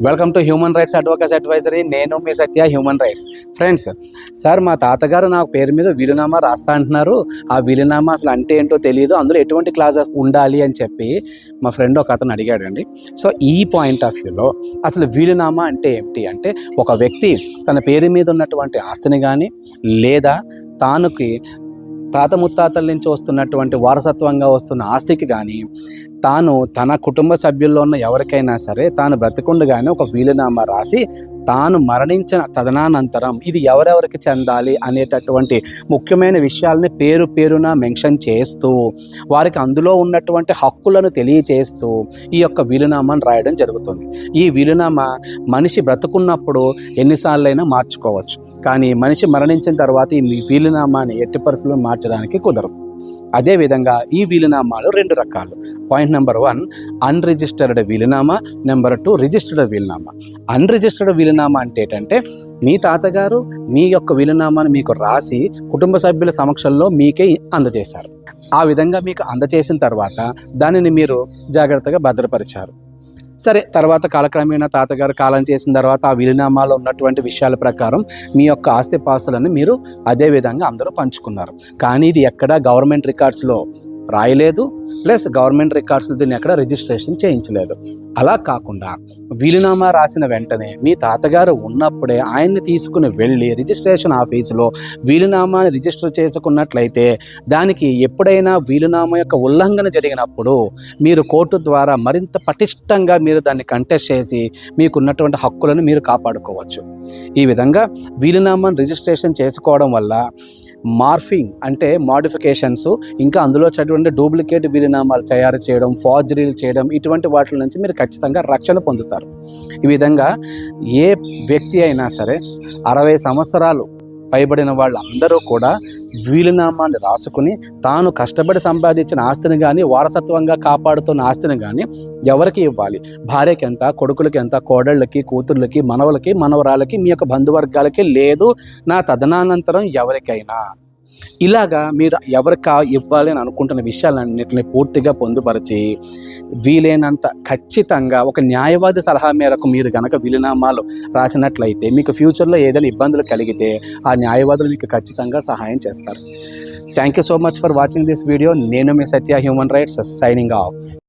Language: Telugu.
Welcome to human rights advocates advisory. నేను మీ సత్య, హ్యూమన్ రైట్స్. ఫ్రెండ్స్, సార్ మా తాతగారు నా పేరు మీద వీలునామా రాస్తా అంటున్నారు. ఆ వీలునామా అసలు అంటే ఏంటో తెలియదు, అందులో ఎటువంటి క్లాజెస్ ఉండాలి అని చెప్పి మా ఫ్రెండ్ ఒక అతను అడిగాడండి. సో ఈ పాయింట్ ఆఫ్ వ్యూలో అసలు వీలునామా అంటే ఏమిటి అంటే, ఒక వ్యక్తి తన పేరు మీద ఉన్నటువంటి ఆస్తిని కానీ లేదా తానుకి తాత ముత్తాతల నుంచి వస్తున్నటువంటి వారసత్వంగా వస్తున్న ఆస్తికి కానీ తాను తన కుటుంబ సభ్యుల్లో ఉన్న ఎవరికైనా సరే తాను బ్రతికుండగానే ఒక వీలునామా రాసి తాను మరణించిన తదనానంతరం ఇది ఎవరెవరికి చెందాలి అనేటటువంటి ముఖ్యమైన విషయాలని పేరు పేరున మెన్షన్ చేస్తూ వారికి అందులో ఉన్నటువంటి హక్కులను తెలియచేస్తూ ఈ యొక్క వీలునామాను రాయడం జరుగుతుంది. ఈ వీలునామా మనిషి బ్రతుకున్నప్పుడు ఎన్నిసార్లైనా మార్చుకోవచ్చు, కానీ మనిషి మరణించిన తర్వాత ఈ వీలునామాని ఎట్టి పరిస్థితుల్లో మార్చడానికి కుదరదు. అదేవిధంగా ఈ వీలునామాలు రెండు రకాలు. పాయింట్ నెంబర్ 1 అన్రిజిస్టర్డ్ వీలునామా, నెంబర్ 2 రిజిస్టర్డ్ వీలునామా. అన్రిజిస్టర్డ్ వీలునామా అంటే ఏంటంటే, మీ తాతగారు మీ యొక్క వీలునామాను మీకు రాసి కుటుంబ సభ్యుల సమక్షంలో మీకే అందజేశారు. ఆ విధంగా మీకు అందజేసిన తర్వాత దానిని మీరు జాగ్రత్తగా భద్రపరిచారు. సరే, తర్వాత కాలక్రమేణా తాతగారు కాలం చేసిన తర్వాత ఆ వీలునామాలో ఉన్నటువంటి విషయాల ప్రకారం మీ యొక్క ఆస్తిపాస్తులను మీరు అదే విధంగా అందరూ పంచుకున్నారు. కానీ ఇది ఎక్కడా గవర్నమెంట్ రికార్డ్స్లో రాయలేదు, ప్లస్ గవర్నమెంట్ రికార్డ్స్లో దీన్ని ఎక్కడ రిజిస్ట్రేషన్ చేయించలేదు. అలా కాకుండా వీలునామా రాసిన వెంటనే మీ తాతగారు ఉన్నప్పుడే ఆయన్ని తీసుకుని వెళ్ళి రిజిస్ట్రేషన్ ఆఫీసులో వీలునామాని రిజిస్టర్ చేసుకున్నట్లయితే దానికి ఎప్పుడైనా వీలునామా యొక్క ఉల్లంఘన జరిగినప్పుడు మీరు కోర్టు ద్వారా మరింత పటిష్టంగా మీరు దాన్ని కంటెస్ట్ చేసి మీకున్నటువంటి హక్కులను మీరు కాపాడుకోవచ్చు. ఈ విధంగా వీలునామాను రిజిస్ట్రేషన్ చేసుకోవడం వల్ల మార్ఫింగ్ అంటే మోడిఫికేషన్స్, ఇంకా అందులో చటువంటి డూప్లికేట్ వీలునామాలు తయారు చేయడం, ఫార్జరీలు చేయడం, ఇటువంటి వాటి నుంచి మీరు ఖచ్చితంగా రక్షణ పొందుతారు. ఈ విధంగా ఏ వ్యక్తి అయినా సరే 60 సంవత్సరాలు పైబడిన వాళ్ళందరూ కూడా వీలునామాని రాసుకుని తాను కష్టపడి సంపాదించిన ఆస్తిని కానీ వారసత్వంగా కాపాడుతున్న ఆస్తిని కానీ ఎవరికి ఇవ్వాలి, భార్యకి ఎంత, కొడుకులకి ఎంత, కోడళ్ళకి, కూతుర్లకి, మనవలకి, మనవరాలకి, మీ యొక్క బంధువర్గాలకి, లేదు నా తదనానంతరం ఎవరికైనా, ఇలాగా మీరు ఎవరికి ఇవ్వాలి అని అనుకుంటున్న విషయాలన్నింటినీ పూర్తిగా పొందుపరిచి వీలైనంత ఖచ్చితంగా ఒక న్యాయవాది సలహా మేరకు మీరు కనుక వీలునామాలు రాసినట్లయితే మీకు ఫ్యూచర్లో ఏదైనా ఇబ్బందులు కలిగితే ఆ న్యాయవాదులు మీకు ఖచ్చితంగా సహాయం చేస్తారు. Thank you so much for watching this video. నేను మీ సత్య, హ్యూమన్ రైట్స్, సైనింగ్ ఆఫ్.